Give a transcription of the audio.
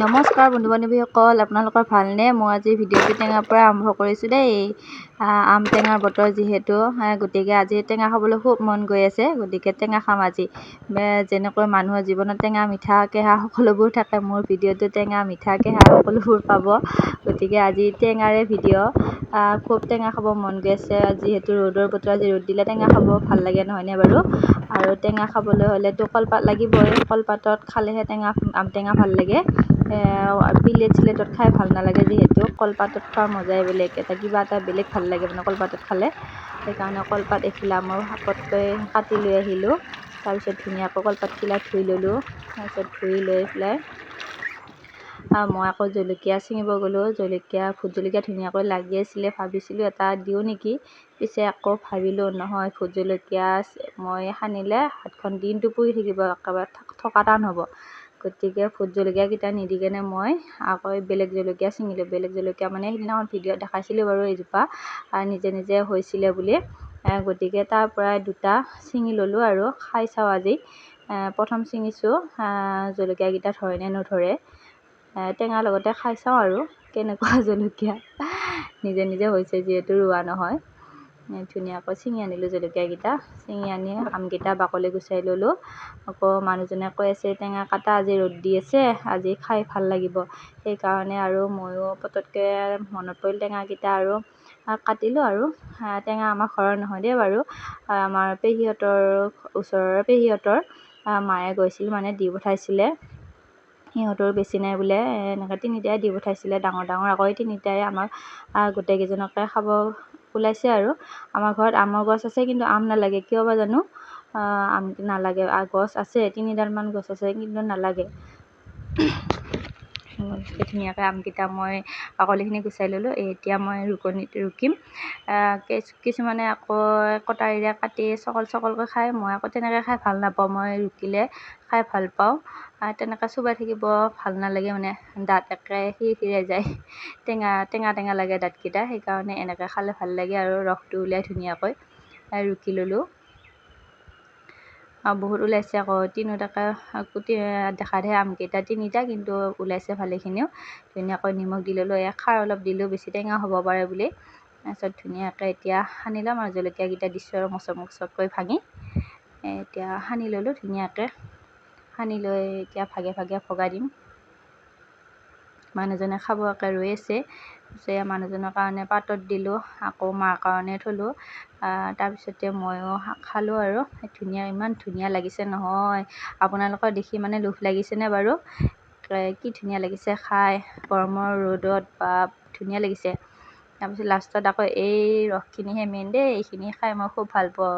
নমস্কাৰ বন্ধু বান্ধৱীসকল, আপোনালোকৰ ভালনে? মই আজি ভিডিঅ'টো টেঙাৰ পৰা আৰম্ভ কৰিছোঁ দেই। আম টেঙাৰ বতৰ যিহেতু, গতিকে আজি টেঙা খাবলৈ খুব মন গৈ আছে, গতিকে টেঙা খাম আজি। যেনেকৈ মানুহৰ জীৱনত টেঙা মিঠা কেঁহা সকলোবোৰ থাকে, মোৰ ভিডিঅ'টো টেঙা মিঠা কেঁহা সকলোবোৰ পাব। গতিকে আজি টেঙাৰে ভিডিঅ'। খুব টেঙা খাব মন গৈ আছে, যিহেতু ৰ'দৰ বতৰ, আজি ৰ'দ দিলে টেঙা খাব ভাল লাগে নহয়নে বাৰু? আৰু টেঙা খাবলৈ হ'লেতো কলপাত লাগিবই, কলপাতত খালেহে আম টেঙা ভাল লাগে। প্লেট-চিলেটত খাই ভাল নালাগে, যিহেতু কলপাতত খোৱাৰ মজাই বেলেগ, কিবা এটা বেলেগ ভাল লাগে মানে কলপাতত খালে। সেইকাৰণে কলপাত এখিলা মই শাকতকৈ কাটি লৈ আহিলোঁ। তাৰপিছত ধুনীয়াকৈ কলপাতখিলা ধুই ল'লোঁ। তাৰপিছত ধুই লৈ পেলাই মই আকৌ জলকীয়া ছিঙিব গ'লোঁ। ভোট জলকীয়া ধুনীয়াকৈ লাগি আছিলে, ভাবিছিলোঁ এটা দিওঁ নেকি, পিছে আকৌ ভাবিলোঁ নহয়, ভোট জলকীয়া মই সানিলে হাতখন দিনটো পুৰি থাকিব, একেবাৰে থকা টান হ'ব। গতিকে ভোট জলকীয়াকেইটা নিদি কেনে মই আকৌ বেলেগ জলকীয়া ছিঙিলোঁ। বেলেগ জলকীয়া মানে সেইদিনাখন ভিডিঅ'ত দেখাইছিলোঁ বাৰু, এইজোপা নিজে নিজে হৈছিলে বুলি। গতিকে তাৰ পৰাই দুটা ছিঙি ল'লোঁ আৰু খাই চাওঁ আজি। প্ৰথম ছিঙিছোঁ, জলকীয়াকেইটা ধৰে নে নধৰে, টেঙাৰ লগতে খাই চাওঁ আৰু কেনেকুৱা জলকীয়া। নিজে নিজে হৈছে যিহেতু, ৰোৱা নহয়। ধুনীয়াকৈ ছিঙি আনিলোঁ জলকীয়াকেইটা। ছিঙি আনি আমকেইটা বাকলি গুচাই ল'লোঁ। আকৌ মানুহজনে কৈ আছে টেঙা কাটা, আজি ৰ'দ দি আছে, আজি খাই ভাল লাগিব। সেইকাৰণে আৰু ময়ো পটককৈ মনত পৰিল টেঙাকেইটা আৰু কাটিলোঁ আৰু। টেঙা আমাৰ ঘৰৰ নহয় দেই বাৰু, আমাৰ পেহীহঁতৰ, ওচৰৰ পেহীহঁতৰ মায়ে গৈছিল মানে দি পঠাইছিলে। সিহঁতৰ বেছি নাই বোলে, এনেকৈ তিনিটাই দি পঠাইছিলে, ডাঙৰ ডাঙৰ। আকৌ তিনিটাই আমাক গোটেইকেইজনকে খাব ওলাইছে আৰু। আমাৰ ঘৰত আমৰ গছ আছে, কিন্তু আম নালাগে, কিয় বা জানো আম নালাগে। গছ আছে, 3ডালমান গছ আছে, কিন্তু নালাগে। ধুনীয়াকৈ আমকেইটা মই বাকলিখিনি গুচাই ল'লোঁ। এতিয়া মই ৰুকিম। কিছুমানে আকৌ কটাৰীৰে কাটি চকল চকলকৈ খায়, মই আকৌ তেনেকৈ খাই ভাল নাপাওঁ। মই ৰুকিলে খাই ভাল পাওঁ। তেনেকৈ চোবাই থাকিব ভাল নালাগে, মানে দাঁত একে সিৰসিৰাই যায়, টেঙা টেঙা লাগে দাঁতকেইটা। সেইকাৰণে এনেকৈ খালে ভাল লাগে আৰু, ৰসটো উলিয়াই ধুনীয়াকৈ ৰুকি ল'লোঁ। বহুত ওলাইছে আকৌ, তিনিওটাকে দেখাতহে আমকেইটা তিনিটা, কিন্তু ওলাইছে ভালেখিনিও। ধুনীয়াকৈ নিমখ দি ল'লোঁ, খাৰ অলপ দিলোঁ, বেছি টেঙা হ'ব পাৰে বুলি। তাৰপিছত ধুনীয়াকৈ এতিয়া সানি ল'ম আৰু, জলকীয়াকেইটা দিছোঁ আৰু মচককৈ ভাঙি। এতিয়া সানি ল'লোঁ ধুনীয়াকৈ। সানি লৈ এতিয়া ভাগে ভাগে ভগাই দিম। মানুহজনে খাব একে ৰৈ আছে, মানুহজনৰ কাৰণে পাতত দিলোঁ, আকৌ মাৰ কাৰণে থলোঁ। তাৰপিছতে ময়ো খালোঁ আৰু। ইমান ধুনীয়া লাগিছে নহয়, আপোনালোকৰ দেখি মানে লোভ লাগিছেনে বাৰু? কি ধুনীয়া লাগিছে খাই, গৰমৰ ৰ'দত বা ধুনীয়া লাগিছে। তাৰপিছত লাষ্টত আকৌ এই ৰসখিনিহে মেইন দেই, এইখিনি খাই মই খুব ভাল পাওঁ।